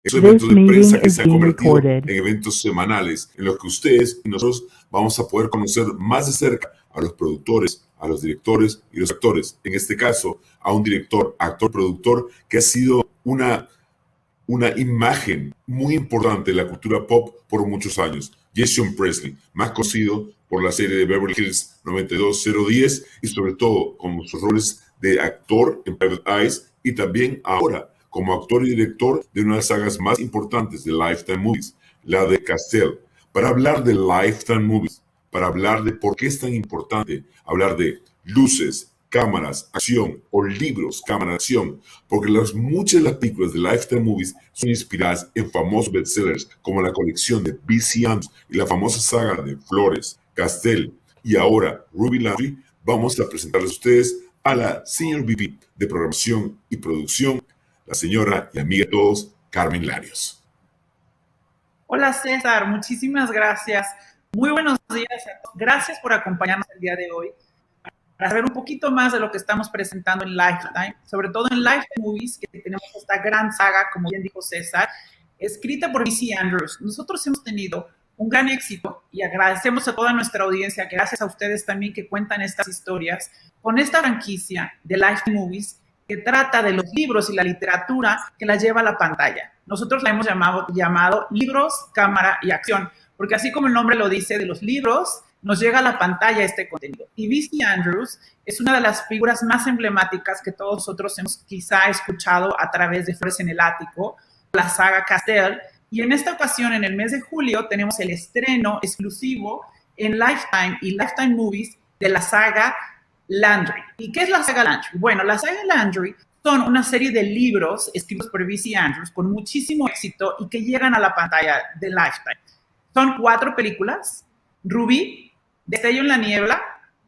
Esos eventos de prensa que se han convertido en eventos semanales en los que ustedes y nosotros vamos a poder conocer más de cerca a los productores, a los directores y los actores. En este caso, a un director, actor, productor que ha sido una imagen muy importante de la cultura pop por muchos años. Jason Priestley, más conocido por la serie de Beverly Hills 90210 y sobre todo con sus roles de actor en Private Eyes y también ahora como actor y director de una de las sagas más importantes de Lifetime Movies, la de Casteel. Para hablar de Lifetime Movies, para hablar de por qué es tan importante hablar de luces, cámaras, acción o libros, cámara, acción, porque muchas de las películas de Lifetime Movies son inspiradas en famosos bestsellers como la colección de Andrews y la famosa saga de Flores, Casteel y ahora Landry. Vamos a presentarles a ustedes a la Senior VP de Programación y Producción, la señora y amiga de todos, Carmen Larios. Hola César, muchísimas gracias. Muy buenos días a todos. Gracias por acompañarnos el día de hoy para saber un poquito más de lo que estamos presentando en Lifetime, sobre todo en Lifetime Movies, que tenemos esta gran saga, como bien dijo César, escrita por Andrews. Nosotros hemos tenido un gran éxito y agradecemos a toda nuestra audiencia, que gracias a ustedes también que cuentan estas historias, con esta franquicia de Lifetime Movies que trata de los libros y la literatura que la lleva a la pantalla. Nosotros la hemos llamado libros, cámara y acción, porque así como el nombre lo dice, de los libros nos llega a la pantalla este contenido. Y V.C. Andrews es una de las figuras más emblemáticas que todos nosotros hemos quizá escuchado a través de Flores en el Ático, la saga Casteel. Y en esta ocasión, en el mes de julio, tenemos el estreno exclusivo en Lifetime y Lifetime Movies de la saga Landry. ¿Y qué es la saga Landry? Bueno, la saga Landry son una serie de libros escritos por V.C. Andrews con muchísimo éxito y que llegan a la pantalla de Lifetime. Son 4 películas: Rubí, Destello en la niebla,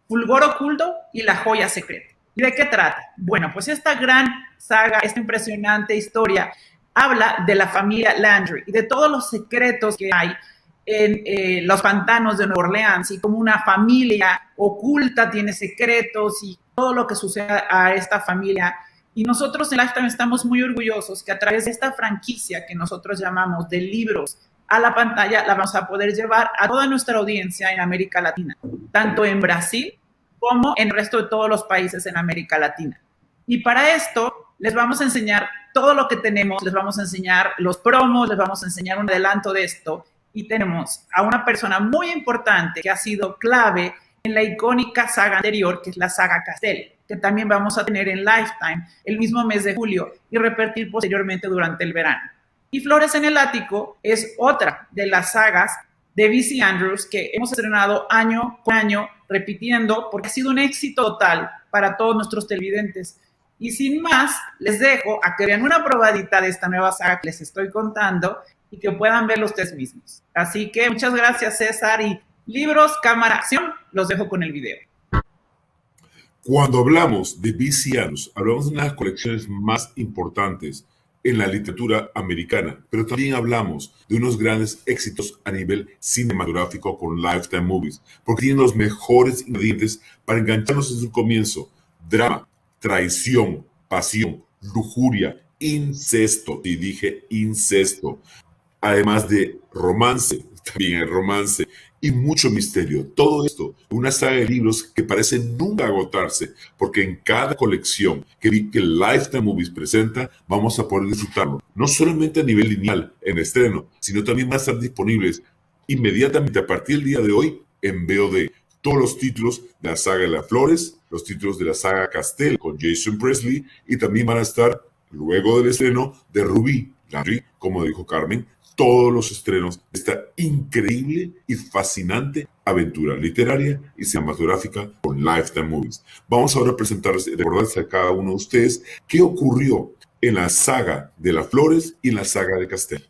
Fulgor oculto y La joya secreta. ¿Y de qué trata? Bueno, pues esta gran saga, esta impresionante historia, habla de la familia Landry y de todos los secretos que hay en los pantanos de Nueva Orleans y como una familia oculta tiene secretos y todo lo que sucede a esta familia. Y nosotros en Lifetime estamos muy orgullosos que a través de esta franquicia que nosotros llamamos de libros a la pantalla, la vamos a poder llevar a toda nuestra audiencia en América Latina, tanto en Brasil como en el resto de todos los países en América Latina. Y para esto les vamos a enseñar todo lo que tenemos, les vamos a enseñar los promos, les vamos a enseñar un adelanto de esto. Y tenemos a una persona muy importante que ha sido clave en la icónica saga anterior, que es la saga Casteel, que también vamos a tener en Lifetime el mismo mes de julio y repetir posteriormente durante el verano. Y Flores en el Ático es otra de las sagas de V.C. Andrews que hemos estrenado año con año, repitiendo, porque ha sido un éxito total para todos nuestros televidentes. Y sin más, les dejo a que vean una probadita de esta nueva saga que les estoy contando y que puedan verlo ustedes mismos. Así que muchas gracias, César, y libros, cámara, acción, los dejo con el video. Cuando hablamos de V.C. Andrews, hablamos de una de las colecciones más importantes en la literatura americana, pero también hablamos de unos grandes éxitos a nivel cinematográfico con Lifetime Movies, porque tienen los mejores ingredientes para engancharnos desde su comienzo: drama, traición, pasión, lujuria, incesto, y dije incesto, además de romance, también el romance, y mucho misterio. Todo esto, una saga de libros que parece nunca agotarse, porque en cada colección que Lifetime Movies presenta, vamos a poder disfrutarlo, no solamente a nivel lineal, en estreno, sino también van a estar disponibles inmediatamente a partir del día de hoy en VOD. Todos los títulos de la saga de las Flores, los títulos de la saga Casteel con Jason Priestley, y también van a estar, luego del estreno de Ruby Landry, como dijo Carmen, todos los estrenos de esta increíble y fascinante aventura literaria y cinematográfica con Lifetime Movies. Vamos ahora a presentarles y recordarles a cada uno de ustedes qué ocurrió en la saga de las Flores y en la saga de Casteel.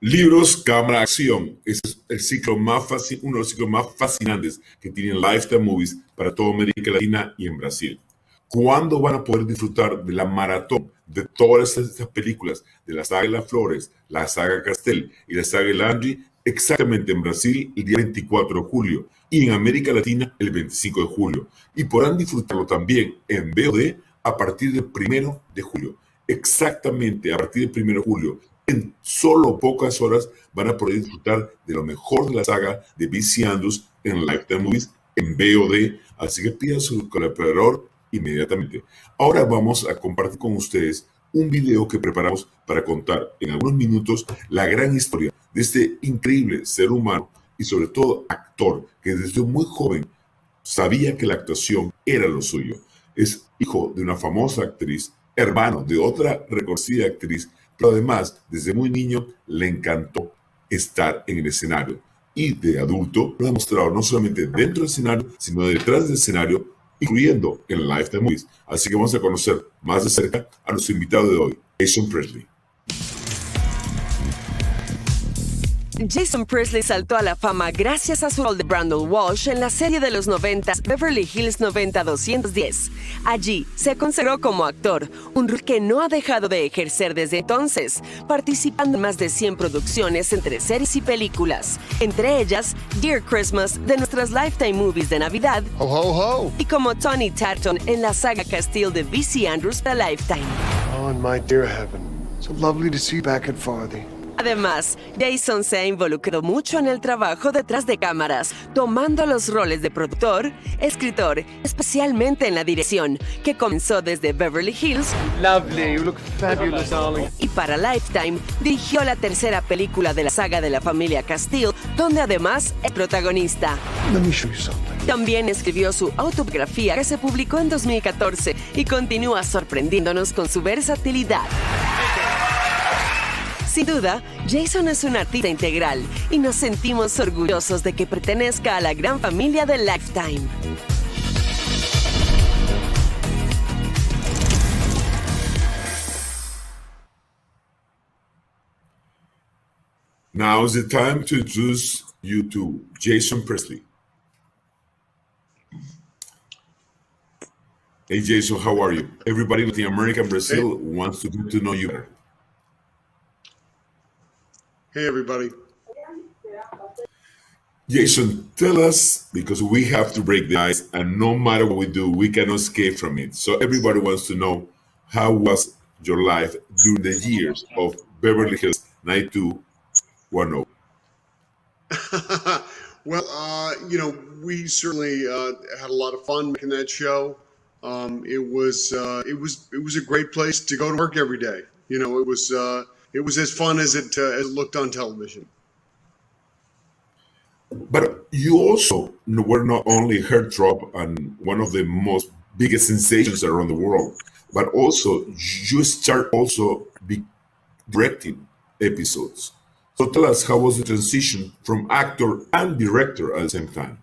Libros, cámara, acción. Es el ciclo uno de los ciclos más fascinantes que tienen Lifetime Movies para toda América Latina y en Brasil. ¿Cuándo van a poder disfrutar de la maratón de todas estas películas de la saga de las Flores, la saga Casteel y la saga Landry? Exactamente en Brasil el día 24 de julio y en América Latina el 25 de julio. Y podrán disfrutarlo también en VOD a partir del 1 de julio. Exactamente, a partir del 1 de julio. En solo pocas horas van a poder disfrutar de lo mejor de la saga de Viciandus en Lifetime Movies en VOD, así que pida su colaborador inmediatamente. Ahora vamos a compartir con ustedes un video que preparamos para contar en algunos minutos la gran historia de este increíble ser humano y sobre todo actor que desde muy joven sabía que la actuación era lo suyo. Es hijo de una famosa actriz, hermano de otra reconocida actriz, pero además desde muy niño le encantó estar en el escenario y de adulto lo ha demostrado no solamente dentro del escenario, sino detrás del escenario, incluyendo en Lifetime Movies. Así que vamos a conocer más de cerca a nuestro invitado de hoy, Jason Priestley. Jason Priestley saltó a la fama gracias a su rol de Brandon Walsh en la serie de los 90 Beverly Hills 90210. Allí se consagró como actor, un rol que no ha dejado de ejercer desde entonces, participando en más de 100 producciones entre series y películas, entre ellas Dear Christmas de nuestras Lifetime Movies de Navidad, Ho, ho, ho. y como Tony Tatton en la saga Casteel de V.C. Andrews para Lifetime. Oh, in my dear heaven. So lovely to see you back at Farthing. Además, Jason se ha involucrado mucho en el trabajo detrás de cámaras, tomando los roles de productor, escritor, especialmente en la dirección, que comenzó desde Beverly Hills. Lovely, you look fabulous, darling. Y para Lifetime, dirigió la tercera película de la saga de la familia Casteel, donde además es protagonista. Let me show you something. También escribió su autobiografía que se publicó en 2014 y continúa sorprendiéndonos con su versatilidad. Sin duda, Jason es un artista integral y nos sentimos orgullosos de que pertenezca a la gran familia de Lifetime. Now is the time to introduce you to Jason Priestley. Hey Jason, how are you? Everybody in Latin America and Brazil wants to get to know you better. Hey, everybody. Jason, tell us, because we have to break the ice, and no matter what we do, we cannot escape from it. So everybody wants to know, how was your life during the years of Beverly Hills 90210? Well, we certainly had a lot of fun making that show. It was a great place to go to work every day. It was as fun as it looked on television. But you also were not only heartthrob and one of the most biggest sensations around the world, but also you start also directing episodes. So tell us, how was the transition from actor and director at the same time?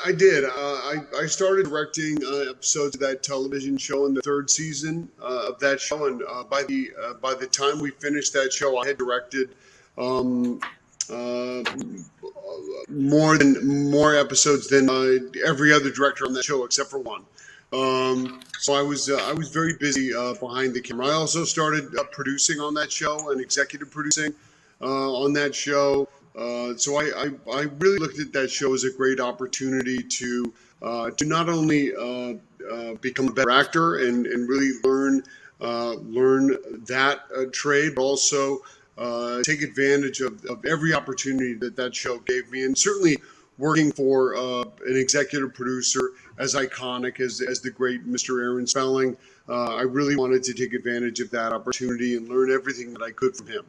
I did. I started directing episodes of that television show in the third season of that show, and by the time we finished that show, I had directed more episodes than every other director on that show except for one. So I was very busy behind the camera. I also started producing on that show and executive producing on that show. So I really looked at that show as a great opportunity to not only become a better actor and really learn that trade, but also take advantage of every opportunity that show gave me. And certainly working for an executive producer as iconic as the great Mr. Aaron Spelling, I really wanted to take advantage of that opportunity and learn everything that I could from him.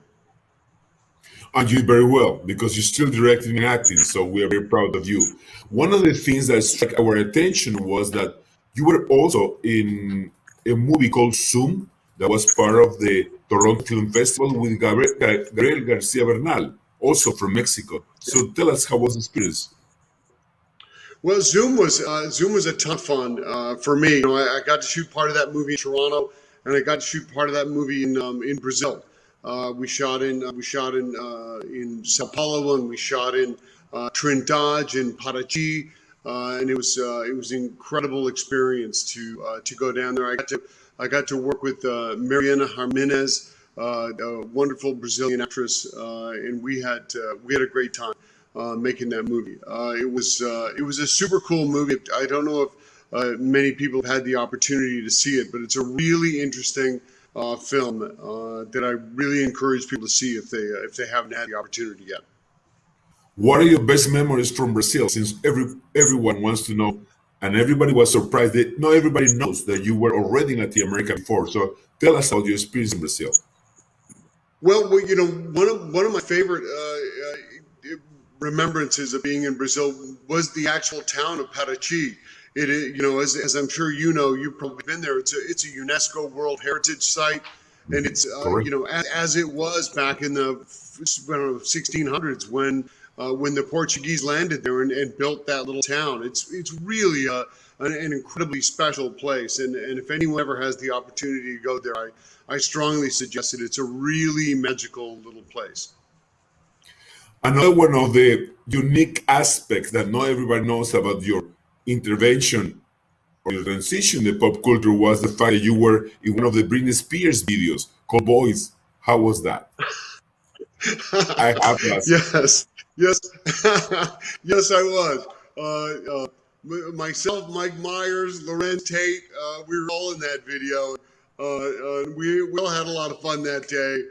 And you did very well, because you're still directing and acting, so we are very proud of you. One of the things that struck our attention was that you were also in a movie called Zoom that was part of the Toronto Film Festival with Gabriel Garcia Bernal, also from Mexico. So tell us, how was the experience? Well, Zoom was a ton of fun for me. I got to shoot part of that movie in Toronto, and I got to shoot part of that movie in Brazil. We shot in Sao Paulo, and we shot in Trindade and Paraty, and it was an incredible experience to go down there. I got to work with Mariana Jimenez, a wonderful Brazilian actress, and we had a great time making that movie. It was a super cool movie. I don't know many people have had the opportunity to see it, but it's a really interesting film that I really encourage people to see if they haven't had the opportunity yet. What are your best memories from Brazil? Since everyone wants to know, and everybody was surprised that not everybody knows that you were already in Latin America before. So tell us about your experience in Brazil. Well, one of my favorite remembrances of being in Brazil was the actual town of Paraty. It is, as I'm sure you've probably been there. It's a UNESCO World Heritage Site, and it's as it was back in the 1600s when the Portuguese landed there and built that little town. It's really an incredibly special place, and if anyone ever has the opportunity to go there, I strongly suggest it. It's a really magical little place. Another one of the unique aspects that not everybody knows about your intervention or your transition in the pop culture was the fact that you were in one of the Britney Spears videos called Boys. How was that? I have to ask. Yes, yes, I was. Myself, Mike Myers, Lorenz Tate, we were all in that video. We all had a lot of fun that day.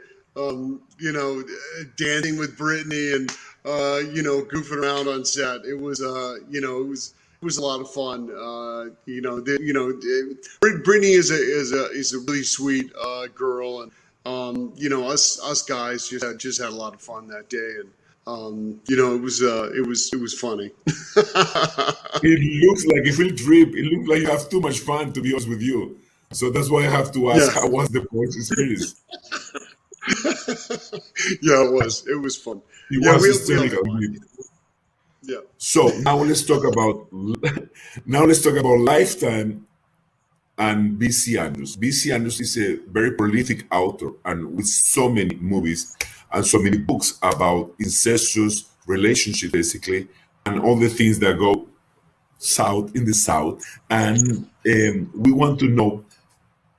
Dancing with Britney and goofing around on set. It was it was a lot of fun. Britney is a really sweet girl, and us guys just had a lot of fun that day, and it was funny. It looks like if it trip, it looks like you have too much fun, to be honest with you. So that's why I have to ask, how was the voice experience? Yeah, it was fun. It was hysterical. Yeah. So now let's talk about Lifetime and B.C. Andrews. B.C. Andrews is a very prolific author and with so many movies and so many books about incestuous relationships, basically, and all the things that go south in the South. And we want to know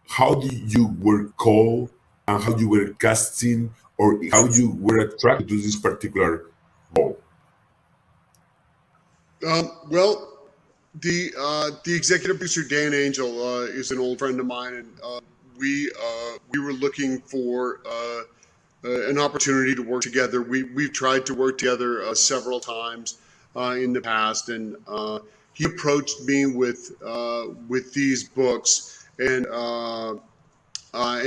how you were called and how you were casting or how you were attracted to this particular role. Well, the executive producer Dan Angel is an old friend of mine, and we were looking for an opportunity to work together. We've tried to work together several times in the past, and he approached me with these books and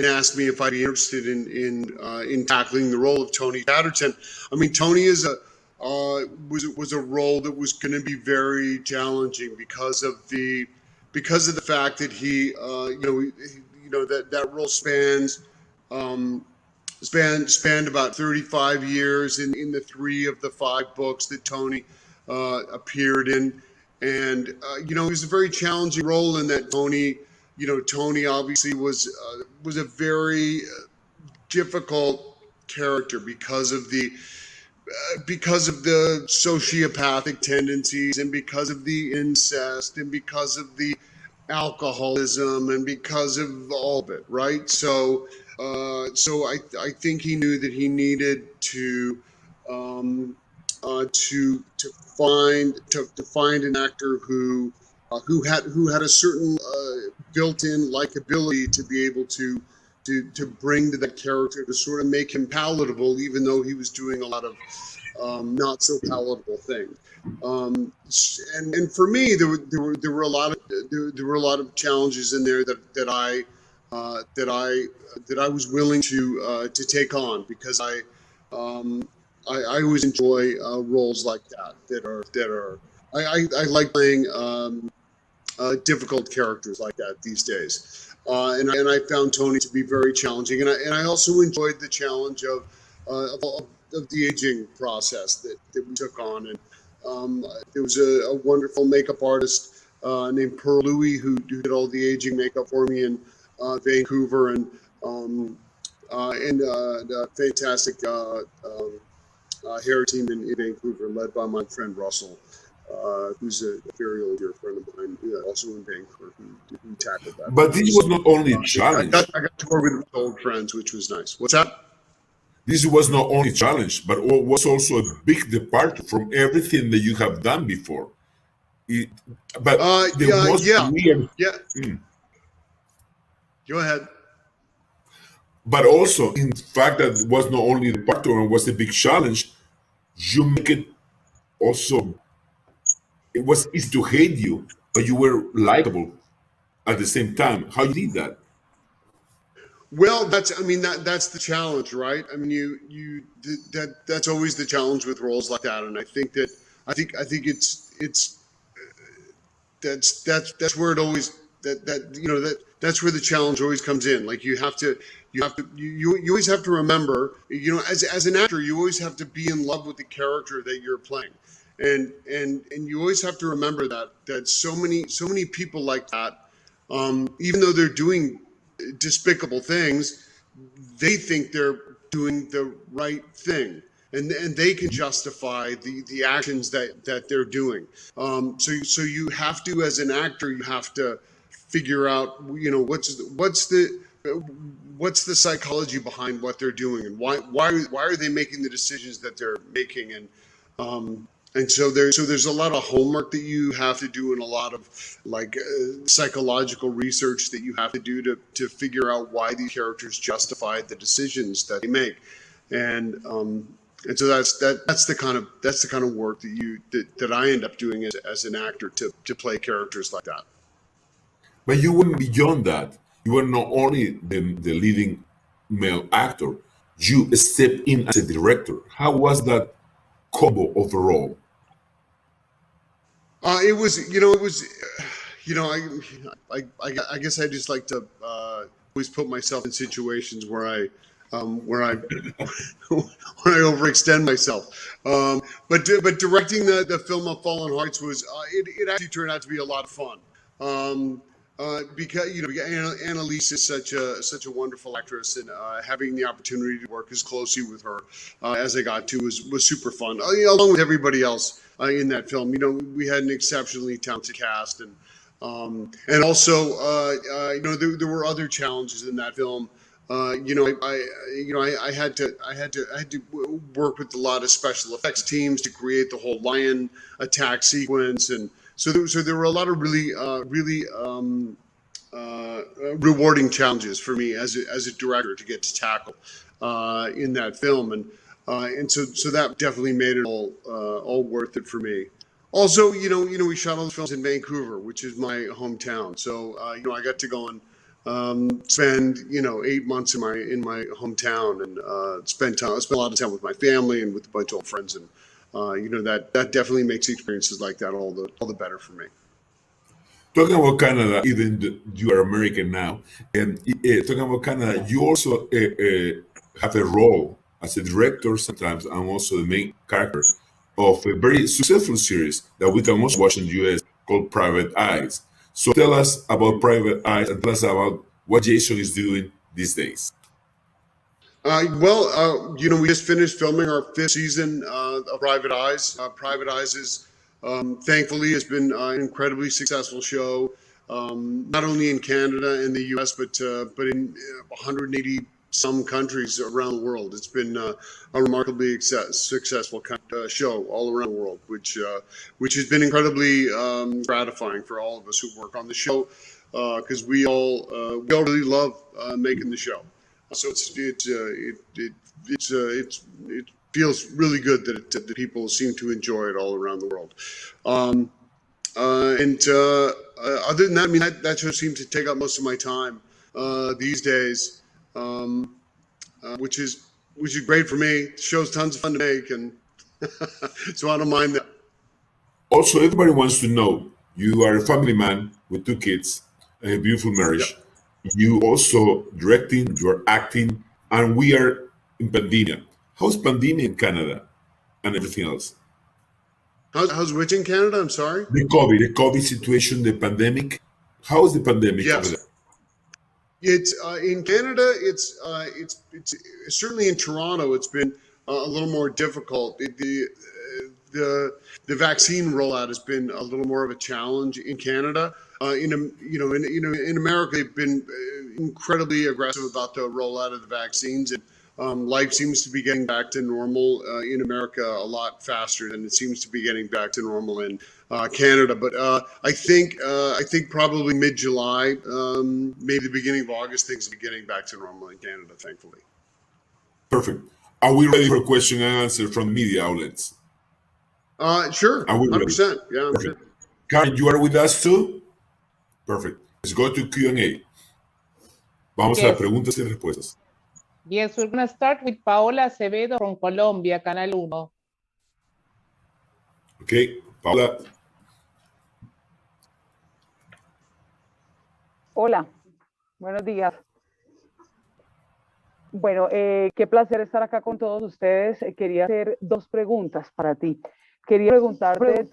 asked me if I'd be interested in tackling the role of Tony Chatterton. I mean, Tony is was a role that was going to be very challenging because of the fact that he that role spanned about 35 years in the 3 of the 5 books that Tony appeared in, and it was a very challenging role in that Tony obviously was a very difficult character because of the sociopathic tendencies and because of the incest and because of the alcoholism and because of all of it, right? So I think he knew that he needed to find an actor who had a certain built-in likability to be able to bring to that character, to sort of make him palatable, even though he was doing a lot of not so palatable things. And for me, there were a lot of challenges in there that I was willing to take on, because I always enjoy roles like that I like playing difficult characters like that these days. And I found Tony to be very challenging, and I also enjoyed the challenge of the aging process that we took on. And there was a wonderful makeup artist named Pearl Louie who did all the aging makeup for me in Vancouver, and a fantastic hair team in Vancouver, led by my friend Russell. Who's a very old dear friend of mine, also in Vancouver, who tackled that. But this was not only a challenge. I got to work with old friends, which was nice. What's that? This was not only a challenge, but was also a big departure from everything that you have done before. It, but the most Yeah, weird, yeah. Go ahead. but also in fact that was not only the partner was the big challenge. You make it also. It was easy to hate you, but you were likable at the same time. How you did that? Well, I mean, that's the challenge, right? I mean, that's always the challenge with roles like that. And I think it's that's where it always that's where the challenge always comes in. Like you always have to remember, as an actor, you always have to be in love with the character that you're playing. And you always have to remember that so many people like that, even though they're doing despicable things, they think they're doing the right thing, and they can justify the actions that they're doing. So you have to, as an actor, you have to figure out, what's the psychology behind what they're doing, and why are they making the decisions that they're making, and so there's a lot of homework that you have to do, and a lot of psychological research that you have to do to figure out why these characters justify the decisions that they make, and so that's the kind of work that I end up doing as an actor to play characters like that. But you went beyond that. You were not only the leading male actor, you stepped in as a director. How was that combo overall? It was, I guess I just like to always put myself in situations where I when I overextend myself. But directing the film of Fallen Hearts was it actually turned out to be a lot of fun. Because Annalise is such a wonderful actress, and having the opportunity to work as closely with her as I got to was super fun. Along with everybody else in that film, we had an exceptionally talented cast, and also there were other challenges in that film. I had to work with a lot of special effects teams to create the whole lion attack sequence, and so there were a lot of really rewarding challenges for me as a director to get to tackle in that film, and so that definitely made it all worth it for me. Also, we shot all the films in Vancouver, which is my hometown. So I got to go and spend 8 months in my hometown, and spend a lot of time with my family and with a bunch of old friends, and that definitely makes experiences like that all the better for me. Talking about Canada, even you are American now, and talking about Canada, you also have a role as a director sometimes, and also the main character of a very successful series that we can also watch in the US called Private Eyes. So tell us about Private Eyes, and tell us about what Jason is doing these days. We just finished filming our 5th season of Private Eyes. Private Eyes is, thankfully, has been an incredibly successful show, not only in Canada and the U.S., but in 180 some countries around the world. It's been a remarkably successful show all around the world, which has been incredibly gratifying for all of us who work on the show, because we all really love making the show. So it feels really good that people seem to enjoy it all around the world. Other than that, I mean, that show seems to take up most of my time these days, which is great for me. The show's tons of fun to make, and so I don't mind that. Also, everybody wants to know, you are a family man with 2 kids, a beautiful marriage. Yep. You also directing, you're acting, and we are in pandemia. How's pandemia in Canada and everything else? How's which in Canada? I'm sorry. The COVID situation, the pandemic. How is the pandemic over Yes. there? It's in Canada. It's certainly in Toronto. It's been a little more difficult. The vaccine rollout has been a little more of a challenge in Canada. In America, they've been incredibly aggressive about the rollout of the vaccines, and Life seems to be getting back to normal in America a lot faster than it seems to be getting back to normal in Canada. But I think probably mid-July, maybe the beginning of August, things will be getting back to normal in Canada, thankfully. Perfect. Are we ready for question and answer from media outlets? Sure, Are we ready? 100%. Yeah, I'm Perfect. good. Karen, you are with us too? Perfect. Let's go to Q&A. Vamos a las preguntas y respuestas. Yes, we're going to start with Paola Acevedo from Colombia, Canal 1. Okay, Paola. Hola, buenos días. Bueno, qué placer estar acá con todos ustedes. Quería hacer dos preguntas para ti. Quería preguntarte,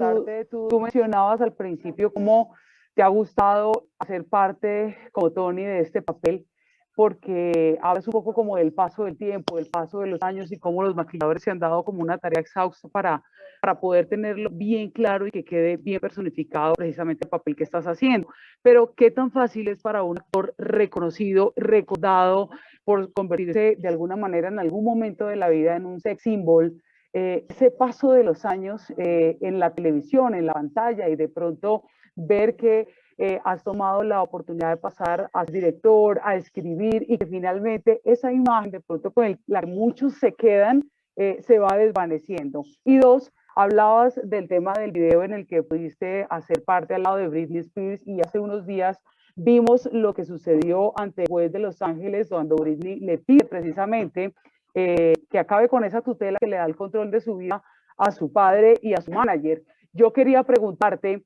tú mencionabas al principio cómo te ha gustado hacer parte, como Tony, de este papel, porque hablas un poco como del paso del tiempo, del paso de los años y cómo los maquilladores se han dado como una tarea exhausta para poder tenerlo bien claro y que quede bien personificado precisamente el papel que estás haciendo. Pero, ¿qué tan fácil es para un actor reconocido, recordado, por convertirse de alguna manera en algún momento de la vida en un sex symbol, ese paso de los años en la televisión, en la pantalla, y de pronto ver que has tomado la oportunidad de pasar a ser director, a escribir, y que finalmente esa imagen de pronto con la que muchos se quedan se va desvaneciendo? Y dos, hablabas del tema del video en el que pudiste hacer parte al lado de Britney Spears, y hace unos días vimos lo que sucedió ante el juez de Los Ángeles, cuando Britney le pide precisamente que acabe con esa tutela que le da el control de su vida a su padre y a su manager. Yo quería preguntarte,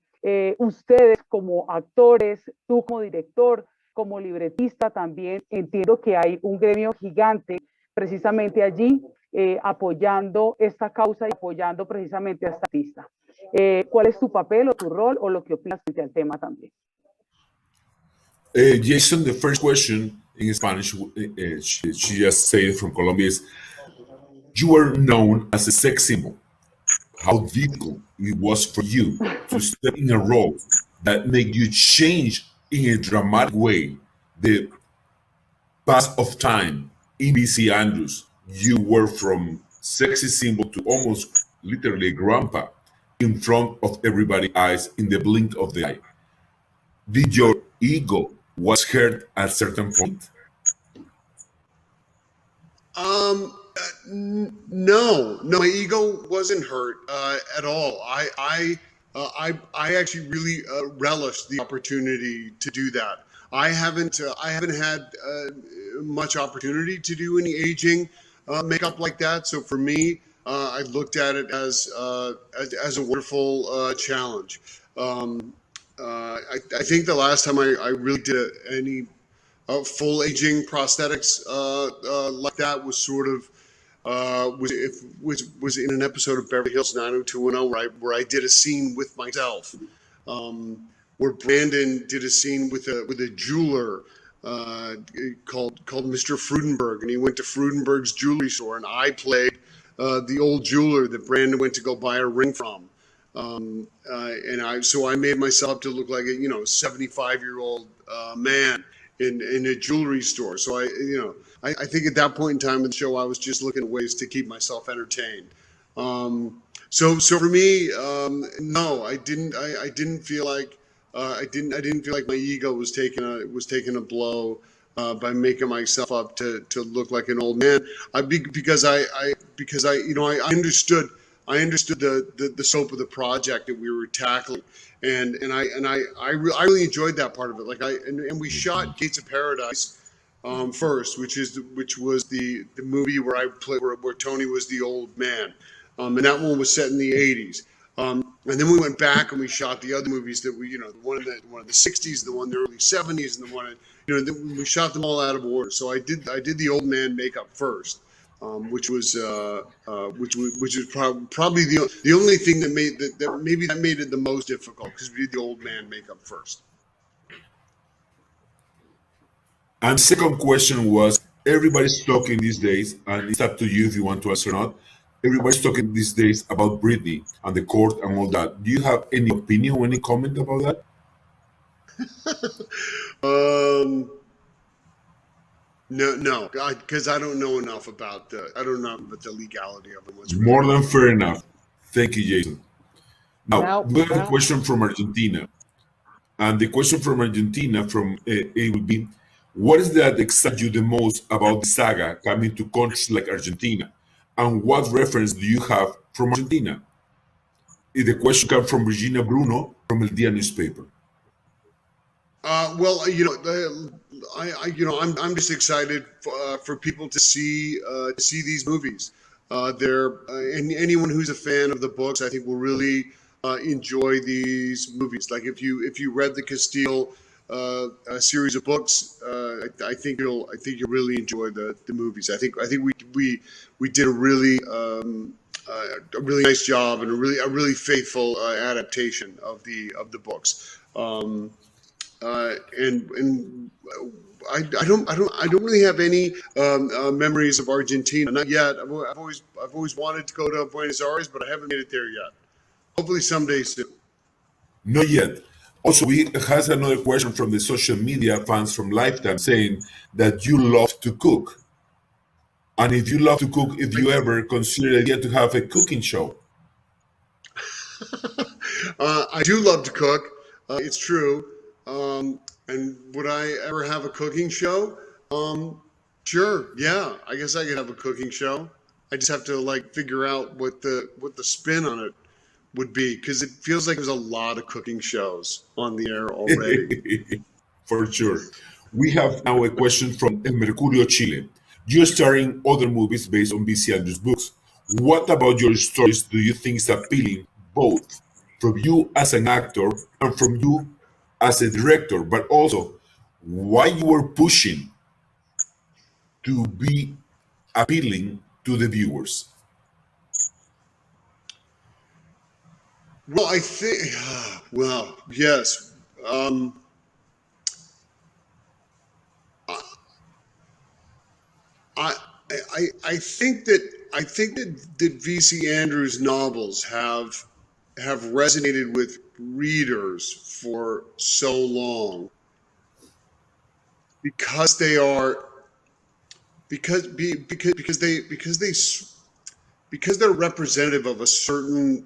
ustedes como actores, tú como director, como libretista también, entiendo que hay un gremio gigante precisamente allí apoyando esta causa y apoyando precisamente a esta artista. ¿Cuál es tu papel o tu rol o lo que opinas frente al tema también? Jason, the first question in Spanish, she just said from Colombia is, you were known as a sex symbol. How difficult it was for you to step in a role that made you change in a dramatic way the pass of time in BC Andrews. You were from sexy symbol to almost literally grandpa in front of everybody's eyes in the blink of the eye. Did your ego was hurt at a certain point? No, my ego wasn't hurt at all. I actually really relished the opportunity to do that. I haven't had much opportunity to do any aging makeup like that. So for me, I looked at it as a wonderful challenge. I think the last time I really did any full aging prosthetics like that was sort of was in an episode of Beverly Hills 90210 where I did a scene with myself, where Brandon did a scene with a jeweler called Mr. Frudenberg, and he went to Frudenberg's jewelry store, and I played the old jeweler that Brandon went to go buy a ring from. So I made myself to look like a 75-year-old man in a jewelry store. So I think at that point in time in the show, I was just looking at ways to keep myself entertained. So for me, no, I didn't feel like my ego was taking a blow by making myself up to look like an old man. Because I understood the scope of the project that we were tackling, and I really enjoyed that part of it. And we shot Gates of Paradise first, which was the movie where I played where Tony was the old man, and that one was set in the 80s. And then we went back and we shot the other movies that the one in the 60s, the one in the early 70s, and the one we shot them all out of order. So I did the old man makeup first. Which was probably the only thing that made it the most difficult, because we did the old man makeup first. And second question was, everybody's talking these days, and it's up to you if you want to answer or not. Everybody's talking these days about Britney and the court and all that. Do you have any opinion or any comment about that? No, because I don't know enough about the legality of it. More than fair enough. Thank you, Jason. Now, Now- we have a question from Argentina. And the question from Argentina from A will be, what is that excites you the most about the saga coming to countries like Argentina? And what reference do you have from Argentina? The question comes from Virginia Bruno from El Dia newspaper. Well, I'm just excited for people to see these movies. And anyone who's a fan of the books, I think, will really enjoy these movies. Like if you read the Casteel series of books, I think you'll really enjoy the movies. I think we did a really nice job and a really faithful adaptation of the books. And I don't really have any memories of Argentina. Not yet. I've always wanted to go to Buenos Aires, but I haven't made it there yet. Hopefully someday soon. Not yet. Also, we has another question from the social media fans from Lifetime saying that you love to cook. And if you love to cook, if you ever consider the idea to have a cooking show? I do love to cook. It's true. And would I ever have a cooking show? Sure. Yeah. I guess I could have a cooking show. I just have to figure out what the spin on it would be, because it feels like there's a lot of cooking shows on the air already. For sure. We have now a question from El Mercurio, Chile. You're starring other movies based on B.C. Andrews' books. What about your stories do you think is appealing, both from you as an actor and from you as a director, but also why you were pushing to be appealing to the viewers? Well, I think, well, yes. I think that V.C. Andrews' novels have resonated with readers for so long because they're representative of a certain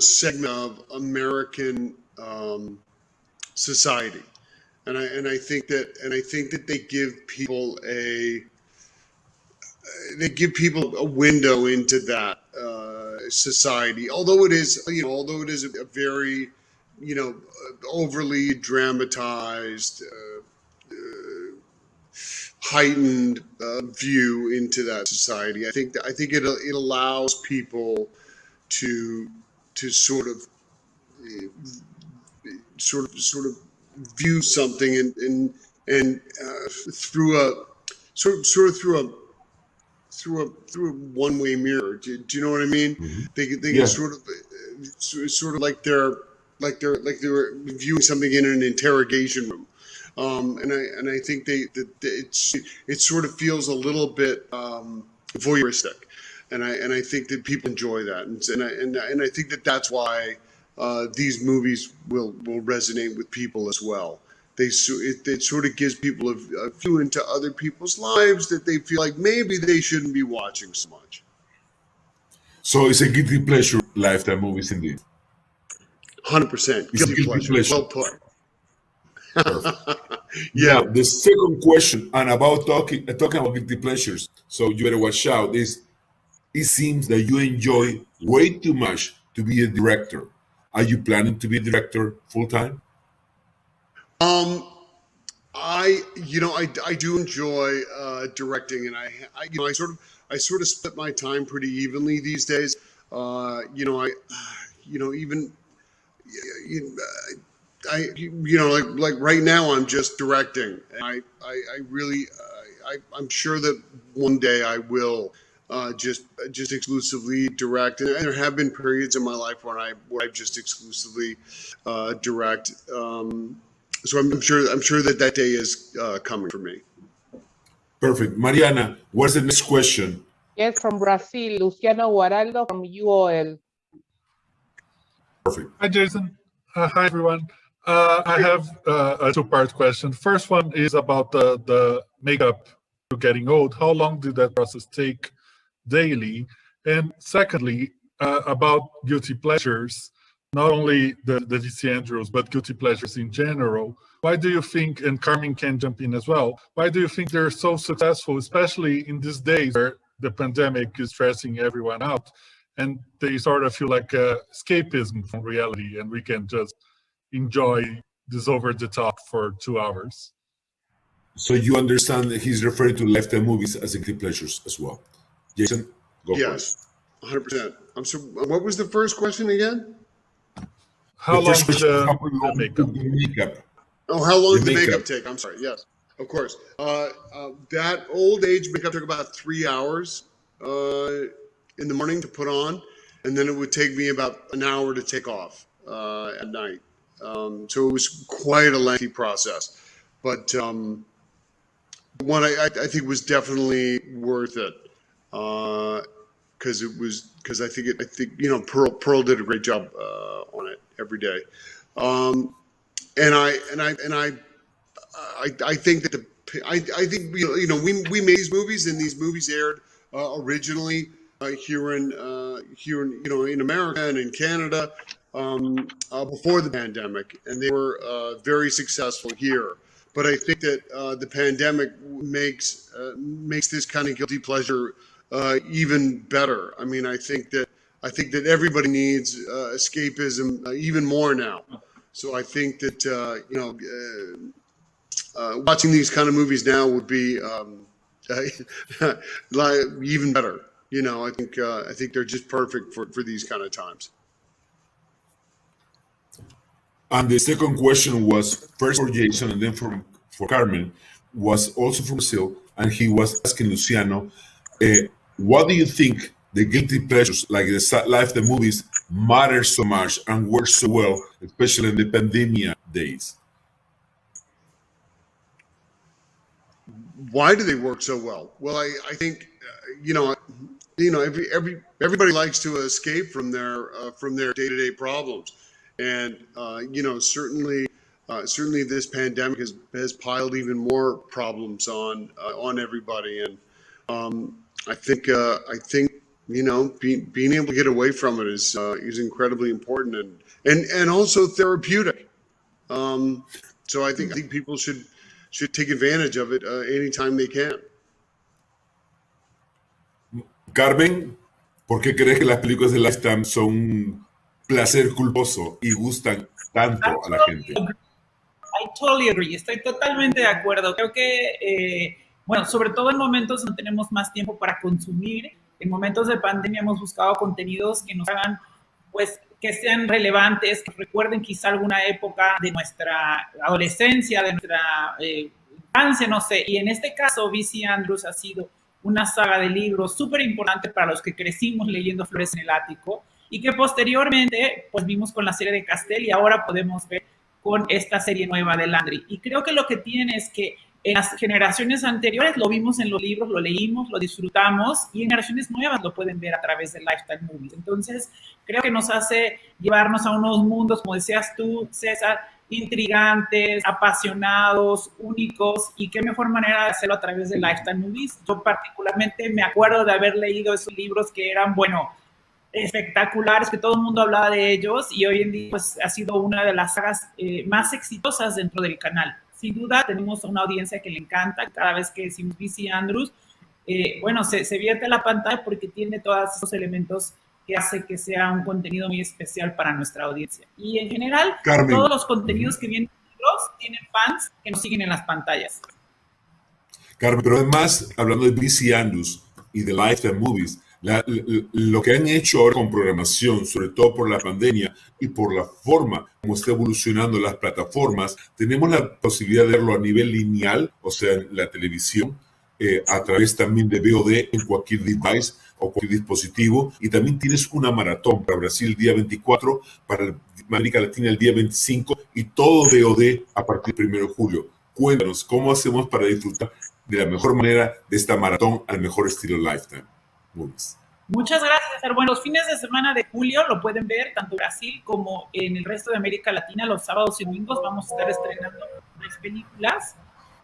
segment of American society. And I think that they give people a window into that society. Although it is a very overly dramatized, heightened view into that society. I think it allows people to sort of view something and through a one-way mirror. Do you know what I mean? Mm-hmm. They can sort of like they're viewing something in an interrogation room. And I think it sort of feels a little bit voyeuristic, and I think that people enjoy that, and I think that that's why these movies will resonate with people as well. It sort of gives people a view into other people's lives that they feel like maybe they shouldn't be watching so much. So it's a guilty pleasure, Lifetime movies indeed. 100% guilty pleasure. Well put. Yeah. Now, the second question, and about talking about guilty pleasures, so you better watch out, is it seems that you enjoy way too much to be a director. Are you planning to be a director full time? I do enjoy directing, and I sort of split my time pretty evenly these days. Like right now I'm just directing, and I'm sure that one day I will just exclusively direct, and there have been periods in my life where I just exclusively direct. So I'm sure that day is coming for me. Perfect. Mariana, what's the next question? Yes, from Brazil, Luciano Guaraldo from UOL. Perfect. Hi, Jason. Hi, everyone. I have a two-part question. First one is about the makeup to getting old. How long did that process take daily? And secondly, about guilty pleasures, not only the DC Andrews, but guilty pleasures in general. Why do you think, and Carmen can jump in as well, why do you think they're so successful, especially in these days where the pandemic is stressing everyone out and they sort of feel like escapism from reality and we can just enjoy this over the top for 2 hours? So you understand that he's referring to lifetime movies as guilty pleasures as well. Jason, go for it. Yes, 100%. I'm sorry, what was the first question again? How long did The the makeup? Oh, how long did the The makeup makeup. take? I'm sorry. Yes, of course. That old age makeup took about 3 hours in the morning to put on, and then it would take me about an hour to take off at night. So it was quite a lengthy process, but one I think was definitely worth it because I think you know Pearl did a great job on it every day. And I think that I think you know we made these movies and these movies aired originally here in you know in America and in Canada before the pandemic, and they were very successful here. But I think that the pandemic makes this kind of guilty pleasure even better. I mean, I think that everybody needs escapism even more now. So I think that you know, watching these kind of movies now would be like even better. You know, I think they're just perfect for these kind of times. And the second question was first for Jason and then for Carmen, was also from Brazil, and he was asking Luciano, what do you think the guilty pleasures like the lifetime movies matter so much and work so well, especially in the pandemic days? Why do they work so well? Well, I think you know everybody likes to escape from their day-to-day problems, and you know certainly this pandemic has piled even more problems on everybody, and I think you know being able to get away from it is incredibly important and also therapeutic. So I think people should take advantage of it anytime they can. Carmen, ¿por qué crees que las películas de Lifetime son un placer culposo y gustan tanto a la gente? I totally agree. Estoy totalmente de acuerdo. Creo que, bueno, sobre todo en momentos donde tenemos más tiempo para consumir, en momentos de pandemia hemos buscado contenidos que nos hagan, pues, que sean relevantes, que recuerden quizá alguna época de nuestra adolescencia, de nuestra infancia, no sé. Y en este caso, DC Andrews ha sido una saga de libros súper importante para los que crecimos leyendo Flores en el Ático y que posteriormente, pues, vimos con la serie de Casteel y ahora podemos ver con esta serie nueva de Landry. Y creo que lo que tiene es que en las generaciones anteriores lo vimos en los libros, lo leímos, lo disfrutamos y en generaciones nuevas lo pueden ver a través de Lifetime Movies. Entonces, creo que nos hace llevarnos a unos mundos, como decías tú, César, intrigantes, apasionados, únicos, y qué mejor manera de hacerlo a través de Lifetime Movies. Yo particularmente me acuerdo de haber leído esos libros que eran, bueno, espectaculares, que todo el mundo hablaba de ellos, y hoy en día pues, ha sido una de las sagas más exitosas dentro del canal. Sin duda tenemos una audiencia que le encanta. Cada vez que decimos DC Andrews, bueno, se vierte a la pantalla porque tiene todos esos elementos que hace que sea un contenido muy especial para nuestra audiencia. Y en general, Carmen, todos los contenidos que vienen en libros tienen fans que nos siguen en las pantallas. Carmen, pero además, hablando de DC Andrews y de Lifetime Movies, lo que han hecho ahora con programación, sobre todo por la pandemia y por la forma como está evolucionando las plataformas, tenemos la posibilidad de verlo a nivel lineal, o sea, en la televisión, a través también de VOD en cualquier device o cualquier dispositivo, y también tienes una maratón para Brasil el día 24, para América Latina el día 25 y todo VOD a partir del 1 de julio. Cuéntanos, ¿cómo hacemos para disfrutar de la mejor manera de esta maratón al mejor estilo Lifetime Movies? Muchas gracias. Bueno, los fines de semana de julio lo pueden ver tanto en Brasil como en el resto de América Latina. Los sábados y domingos vamos a estar estrenando 3 películas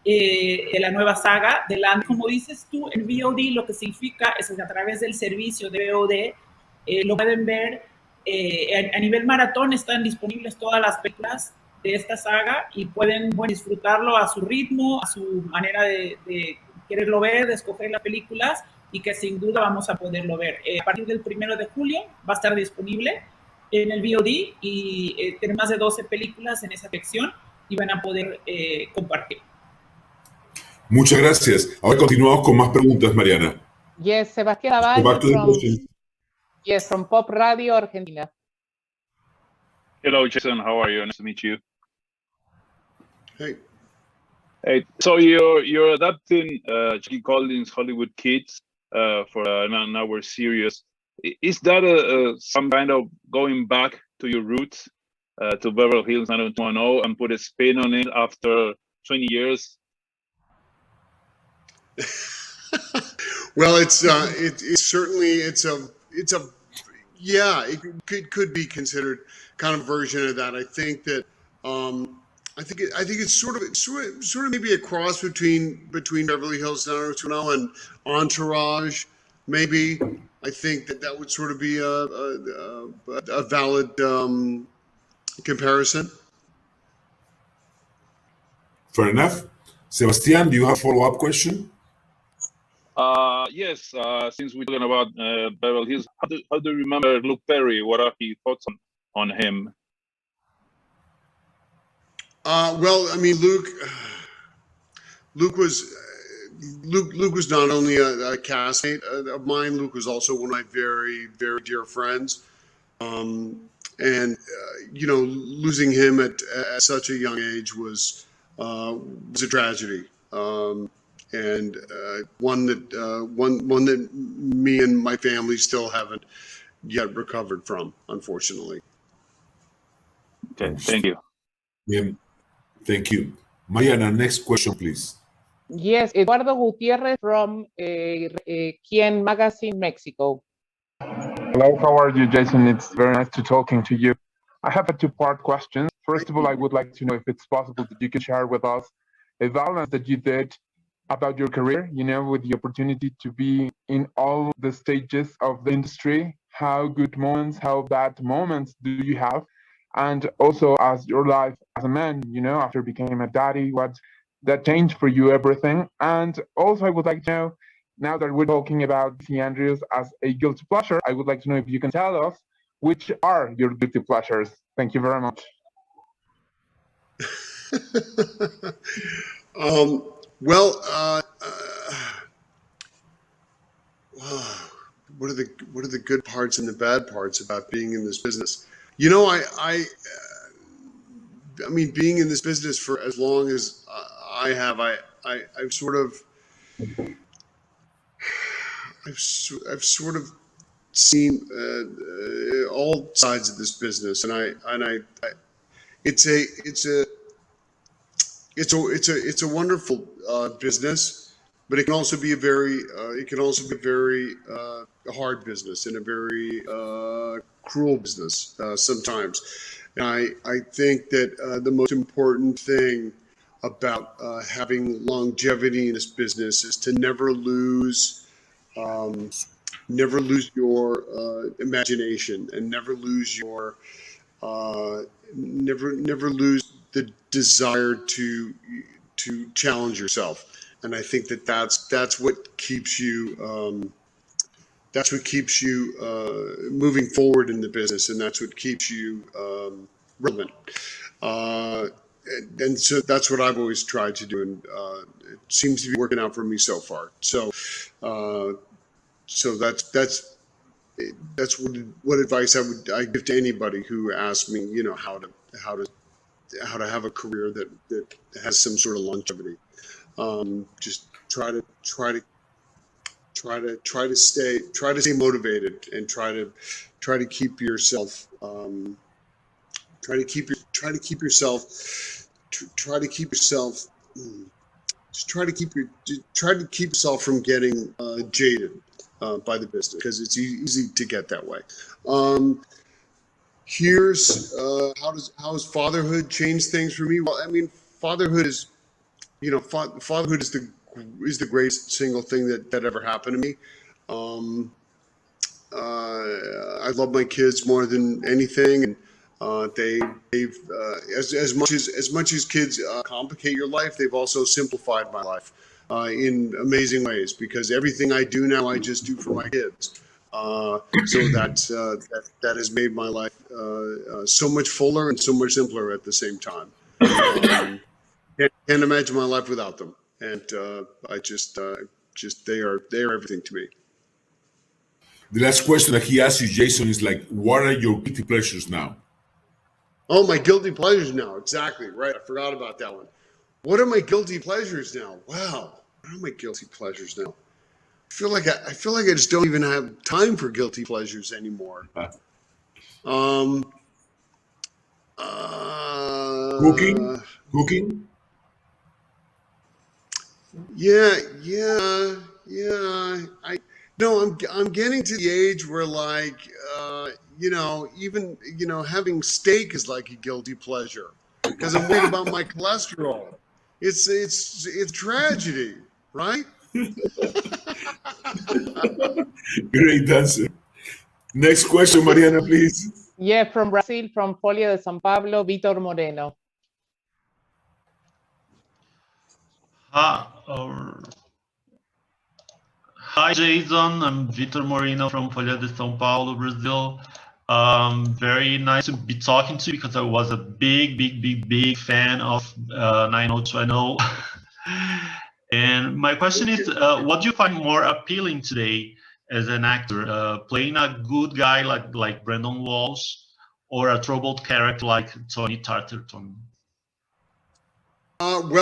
de la nueva saga de Landry. Como dices tú, en VOD lo que significa es que a través del servicio de VOD lo pueden ver a nivel maratón. Están disponibles todas las películas de esta saga y pueden disfrutarlo a su ritmo, a su manera de quererlo ver, de escoger las películas, y que sin duda vamos a poderlo ver. A partir del 1 de julio va a estar disponible en el VOD y tiene más de 12 películas en esa sección y van a poder compartir. Muchas gracias. Ahora continuamos con más preguntas, Mariana. Yes, Sebastián Avalli from Pop Radio Argentina. Hello, Jason. How are you? Nice to meet you. Hey. Hey. So you're adapting Jackie Collins' Hollywood Kids for an hour series. Is that some kind of going back to your roots, to Beverly Hills 90210, and put a spin on it after 20 years? Well, it's certainly it could be considered kind of version of that. I think that I think it's sort of maybe a cross between Beverly Hills 90210 and Entourage, maybe. I think that would sort of be a valid comparison. Fair enough. Sebastian, do you have a follow-up question? Yes. Since we're talking about Beverly Hills, how do you remember Luke Perry? What are your thoughts on him? Well, I mean, Luke was not only a castmate of mine. Luke was also one of my very, very dear friends. And losing him at such a young age was a tragedy. And one that me and my family still haven't yet recovered from, unfortunately. Okay, thank you. Yeah, thank you. Mariana, next question, please. Yes, Eduardo Gutierrez from Quien Magazine, Mexico. Hello, how are you, Jason? It's very nice to talking to you. I have a two-part question. First of all, I would like to know if it's possible that you could share with us a balance that you did about your career, with the opportunity to be in all the stages of the industry. How good moments, how bad moments do you have? And also as your life as a man, after becoming a daddy, what that changed for you, everything. And also I would like to know, now that we're talking about C. Andrews as a guilty pleasure, I would like to know if you can tell us which are your guilty pleasures. Thank you very much. What are the good parts and the bad parts about being in this business? I mean, being in this business for as long as I have, I've sort of seen all sides of this business, and it's a wonderful business, but it can also be a very hard business and a very cruel business sometimes. And I think that the most important thing about having longevity in this business is to never lose your imagination, and never lose the desire to challenge yourself. And I think that's what keeps you moving forward in the business, and that's what keeps you relevant. And so that's what I've always tried to do, and it seems to be working out for me so far. So that's what advice I give to anybody who asks me, how to have a career that has some sort of longevity. Just try to stay motivated, and try to keep yourself from getting jaded. by the business, because it's easy to get that way. Here's how has fatherhood changed things for me? Well, I mean, fatherhood is, fatherhood is the greatest single thing that ever happened to me. I love my kids more than anything, and they've as much as kids complicate your life, they've also simplified my life in amazing ways, because everything I do now I just do for my kids. So that has made my life so much fuller and so much simpler at the same time. Can't imagine my life without them, and I just they are everything to me. The last question that he asked you, Jason, is like, what are your guilty pleasures now? Oh, my guilty pleasures now. Exactly. Right. I forgot about that one. What are my guilty pleasures now? Wow. What are my guilty pleasures now? I feel like I just don't even have time for guilty pleasures anymore. Cooking? Yeah. I'm getting to the age where, like, even having steak is like a guilty pleasure, because I'm worried about my cholesterol. It's tragedy, right? Great answer. Next question, Mariana, please. Yeah, from Brazil, from Folha de São Paulo, Vitor Moreno. Hi, Jason. I'm Vitor Moreno from Folha de São Paulo, Brazil. Very nice to be talking to you, because I was a big fan of 90210. And my question is, what do you find more appealing today as an actor? Playing a good guy like Brandon Walsh, or a troubled character like Tony Tarterton? I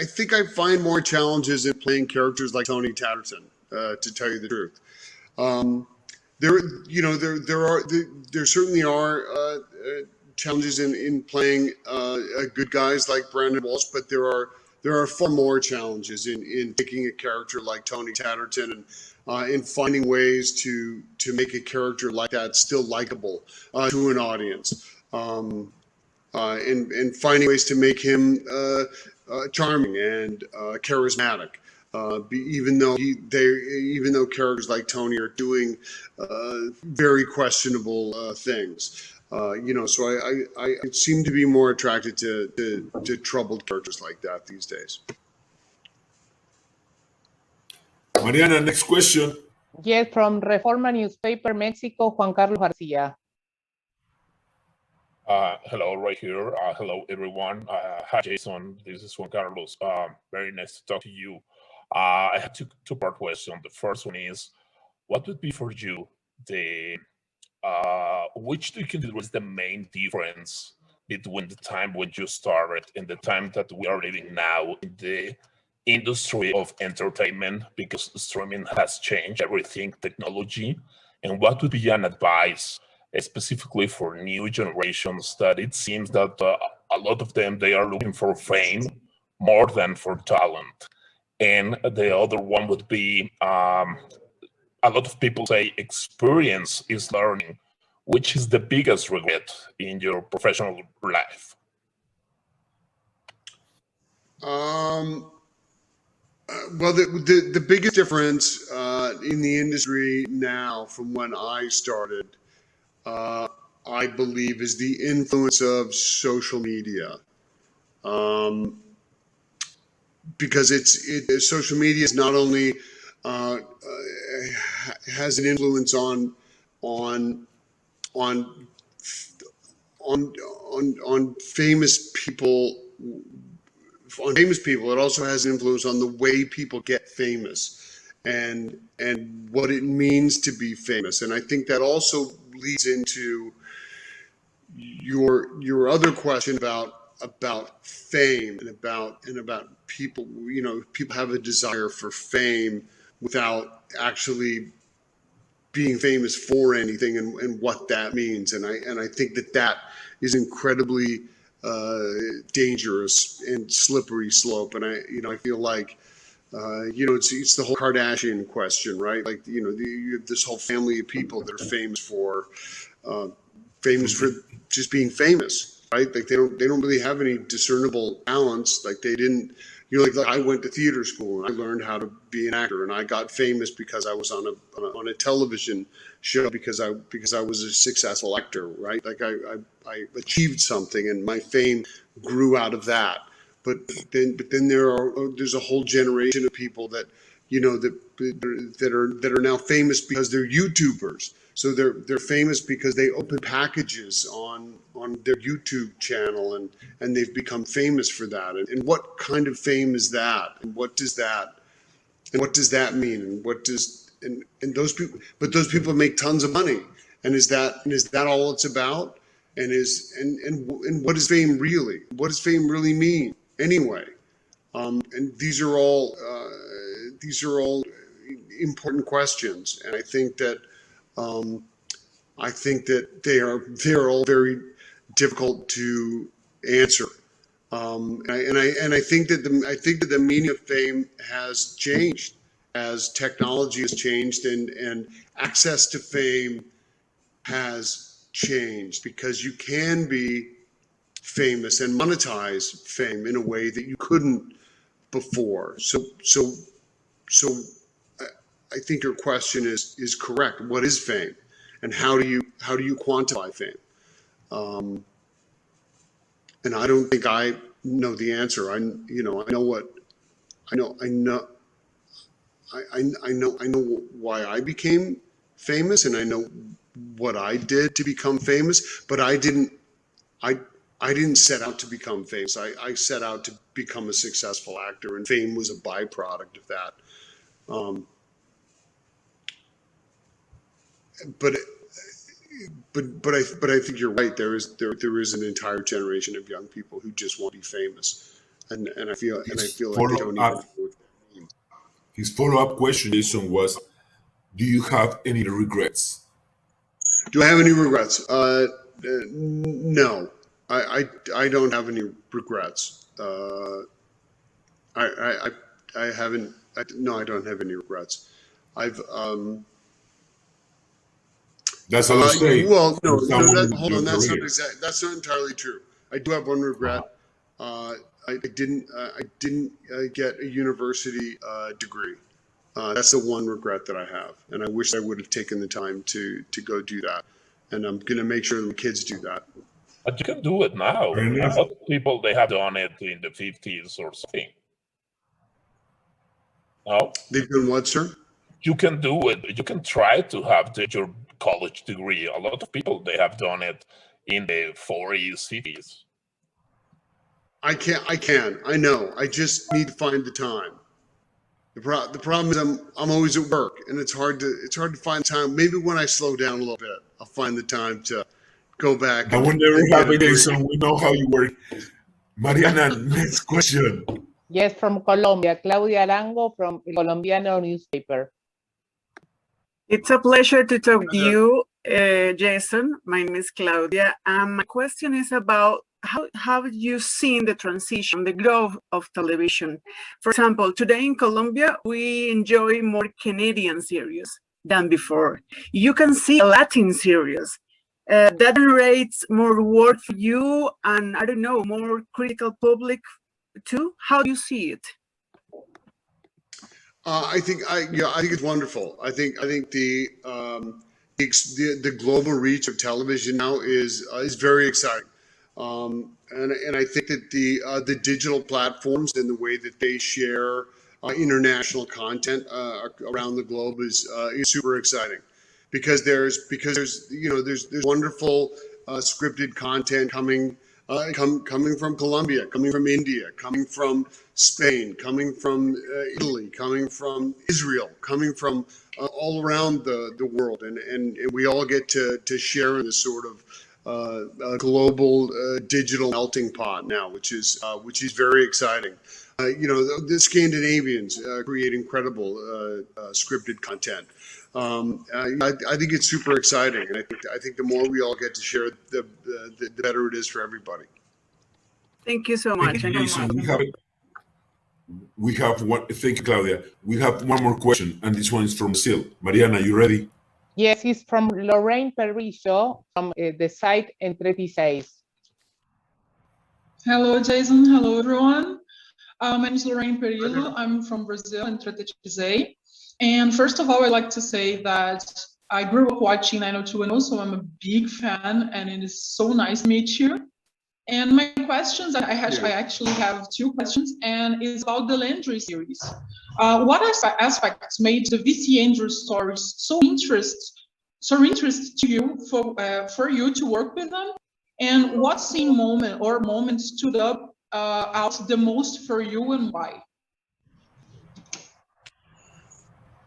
think I find more challenges in playing characters like Tony Tatterton, to tell you the truth. There certainly are challenges in playing good guys like Brandon Walsh, but there are far more challenges in taking a character like Tony Tatterton and in finding ways to make a character like that still likable to an audience. And finding ways to make him charming and charismatic, even though characters like Tony are doing very questionable things. So I seem to be more attracted to troubled characters like that these days. Mariana, next question. Yes, from Reforma Newspaper, Mexico, Juan Carlos Garcia. Hello, right here. Hello, everyone. Hi, Jason. This is Juan Carlos. Very nice to talk to you. I have two-part question. The first one is, what would be for you which do you consider is the main difference between the time when you started and the time that we are living now in the industry of entertainment? Because streaming has changed everything, technology. And what would be an advice specifically for new generations that it seems that a lot of them, they are looking for fame more than for talent? And the other one would be, a lot of people say experience is learning. Which is the biggest regret in your professional life? Well, the biggest difference in the industry now from when I started, I believe, is the influence of social media. Because social media is not only has an influence on famous people. On famous people, it also has an influence on the way people get famous and what it means to be famous. And I think that also leads into your other question about fame and about people. People have a desire for fame without actually being famous for anything and what that means. And I think that is incredibly dangerous and slippery slope. And I feel like It's the whole Kardashian question, right? Like, you have this whole family of people that are famous for just being famous, right? Like they don't really have any discernible talents. Like they didn't, like I went to theater school and I learned how to be an actor, and I got famous because I was on a television show because I was a successful actor, right? Like I achieved something and my fame grew out of that. But then there's a whole generation of people that that are now famous because they're YouTubers. So they're famous because they open packages on their YouTube channel and they've become famous for that. And what kind of fame is that? And what does that mean? And those people make tons of money. And is that all it's about? And what is fame really? What does fame really mean anyway? And these are all important questions. And I think that they are all very difficult to answer. And I think that the meaning of fame has changed as technology has changed and access to fame has changed, because you can be famous and monetize fame in a way that you couldn't before. So I think your question is correct. What is fame, and how do you quantify fame? And I don't think I know the answer. I know why I became famous, and I know what I did to become famous, but I didn't set out to become famous. I set out to become a successful actor, and fame was a byproduct of that. But I think you're right. There is an entire generation of young people who just want to be famous, and I feel like they don't even know what that means. His follow-up question, Jason, was, do you have any regrets? Do I have any regrets? No, I don't have any regrets. I haven't. No, I don't have any regrets. That's all I'm saying. Well, no, hold on. That's not entirely true. I do have one regret. I didn't get a university degree. That's the one regret that I have, and I wish I would have taken the time to go do that. And I'm going to make sure the kids do that. But you can do it now. A lot of people, they have done it in the 50s or something. No? They've done what, sir? You can do it. You can try to have your college degree. A lot of people, they have done it in the 40s, 50s. I can. I know. I just need to find the time. The problem is I'm always at work, and it's hard to find time. Maybe when I slow down a little bit, I'll find the time to go back. That will never happen, Jason. We know how you work. Mariana, next question. Yes, from Colombia, Claudia Arango from El Colombiano newspaper. It's a pleasure to talk to you, Jason. My name is Claudia. My question is about how have you seen the transition, the growth of television? For example, today in Colombia, we enjoy more Canadian series than before. You can see Latin series. That generates more reward for you and, I don't know, more critical public too. How do you see it? I think it's wonderful. I think the global reach of television now is very exciting. And I think that the digital platforms and the way that they share international content around the globe is super exciting, because there's wonderful scripted content coming from Colombia, coming from India, coming from Spain, coming from Italy, coming from Israel, coming from all around the world, and we all get to share in this sort of global digital melting pot now, which is very exciting. The Scandinavians create incredible scripted content. I think it's super exciting, and I think the more we all get to share, the better it is for everybody. Thank you so much. Thank you, Jason. We have one. Thank you, Claudia. We have one more question, and this one is from Brazil. Mariana, you ready? Yes, it's from Lorraine Perricho from the site Entre Seis. Hello, Jason. Hello, everyone. My name is Lorraine Perillo. I'm from Brazil, Entre Seis. And first of all, I'd like to say that I grew up watching 90210, so I'm a big fan, and it is so nice to meet you. And my questions, I actually have two questions, and it's about the Landry series. What aspects made the VC Andrew stories so interesting to you for you to work with them? And what scene moment or moment stood up out the most for you, and why?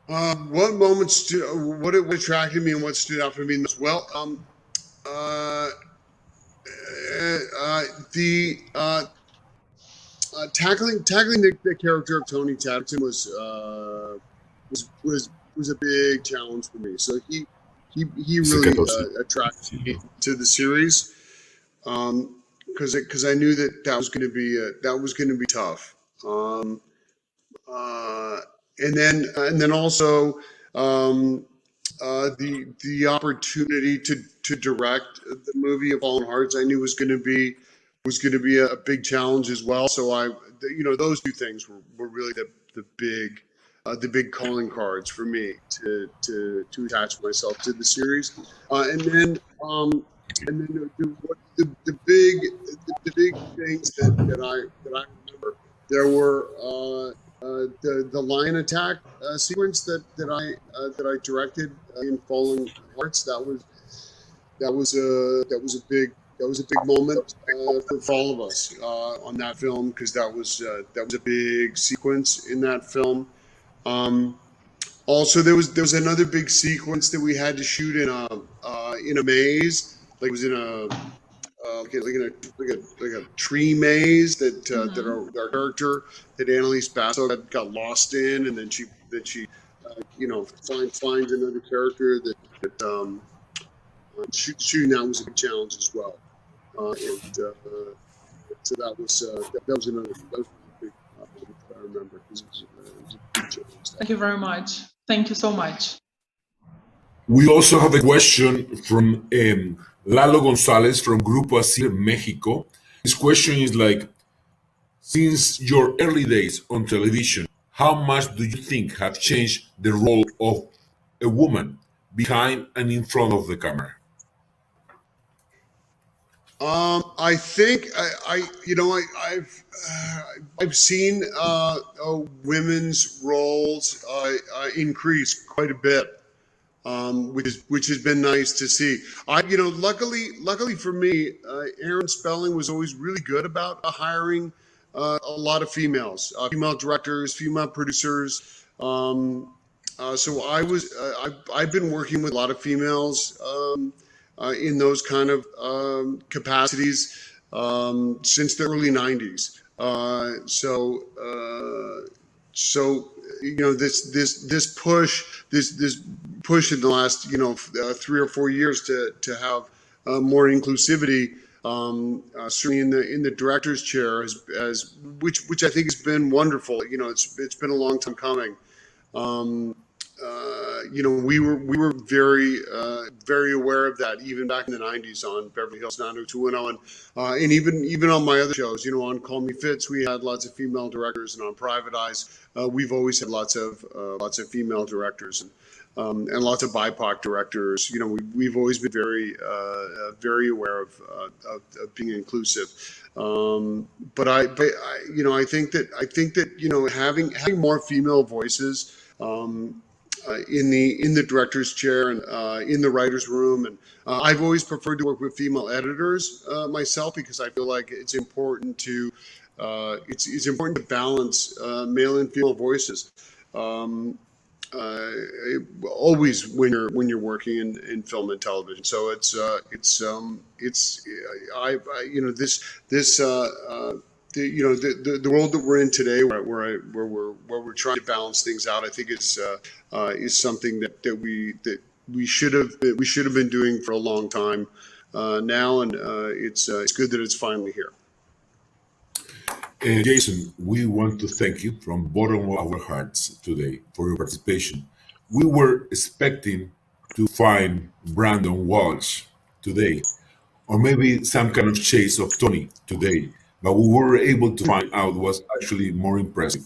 What moments what attracted me and what stood out for me most? Well, tackling the character of Tony Tatterton was a big challenge for me. So he really attracted me to the series, because I knew that was going to be tough. And then also the opportunity to direct the movie of Fallen Hearts, I knew was going to be a big challenge as well. So those two things were really the big calling cards for me to attach myself to the series. And then the big things that I remember, there were the lion attack sequence that I directed in Fallen Hearts. That was a big moment for all of us on that film, because that was a big sequence in that film. Also, there was another big sequence that we had to shoot in a maze, like it was in a tree maze that our character, that Annalise Basso got lost in, and then she finds another character that shooting that was a big challenge as well. So that was another big that I remember. It was a big challenge. Thank you very much. Thank you so much. We also have a question from Lalo Gonzalez from Grupo Asir, Mexico. His question is like, since your early days on television, how much do you think have changed the role of a woman behind and in front of the camera? I think I've seen women's roles increase quite a bit, which has been nice to see. Luckily for me, Aaron Spelling was always really good about hiring a lot of females, female directors, female producers. So I've been working with a lot of females in those kind of capacities since the early 90s. So this push in the last 3 or 4 years to have more inclusivity, certainly in the director's chair, which I think has been wonderful. It's been a long time coming. We were very aware of that even back in the 90s on Beverly Hills 90210, and even on my other shows, on Call Me Fitz, we had lots of female directors, and on Private Eyes, we've always had lots of female directors, and lots of BIPOC directors. We've always been very aware of being inclusive. But I think that having more female voices in the director's chair and in the writer's room, and I've always preferred to work with female editors myself, because I feel like it's important to balance male and female voices. Always when you're working in film and television. So the world that we're in today, where we're trying to balance things out, I think is something that we should have been doing for a long time now, and it's good that it's finally here. Jason, we want to thank you from bottom of our hearts today for your participation. We were expecting to find Brandon Walsh today, or maybe some kind of chase of Tony today, but we were able to find out was actually more impressive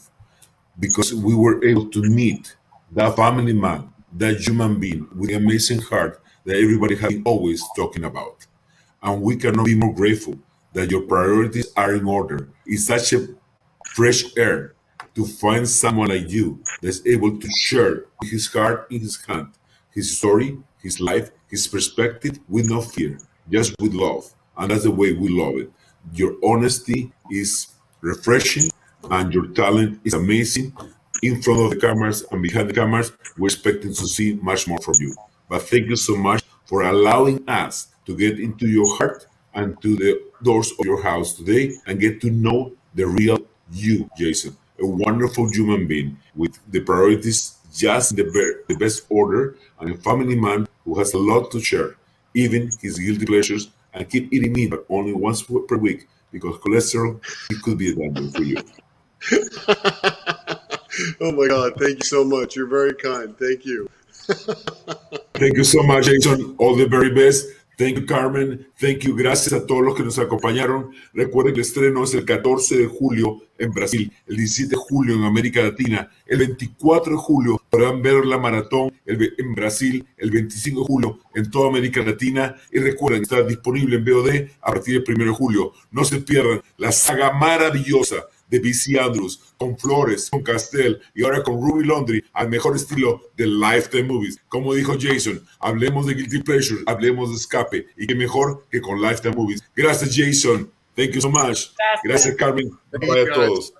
because we were able to meet that family man, that human being with the amazing heart that everybody has been always talking about. And we cannot be more grateful that your priorities are in order. It's such a fresh air to find someone like you that's able to share his heart in his hand, his story, his life, his perspective with no fear, just with love. And that's the way we love it. Your honesty is refreshing and your talent is amazing. In front of the cameras and behind the cameras, we're expecting to see much more from you. But thank you so much for allowing us to get into your heart and to the doors of your house today and get to know the real you, Jason. A wonderful human being with the priorities just in the best order and a family man who has a lot to share, even his guilty pleasures, and keep eating meat but only once per week because cholesterol, it could be a danger for you. Oh my God, thank you so much. You're very kind. Thank you. Thank you so much, Jason. All the very best. Thank you, Carmen. Thank you. Gracias a todos los que nos acompañaron. Recuerden que el estreno es el 14 de julio en Brasil, el 17 de julio en América Latina, el 24 de julio podrán ver la maratón en Brasil, el 25 de julio en toda América Latina. Y recuerden, está disponible en VOD a partir del 1 de julio. No se pierdan la saga maravillosa de B.C. Andrews, con Flores, con Casteel y ahora con Ruby Landry, al mejor estilo de Lifetime Movies. Como dijo Jason, hablemos de Guilty Pleasure, hablemos de escape, y qué mejor que con Lifetime Movies. Gracias, Jason. Thank you so much. Gracias, Carmen. Bye a todos.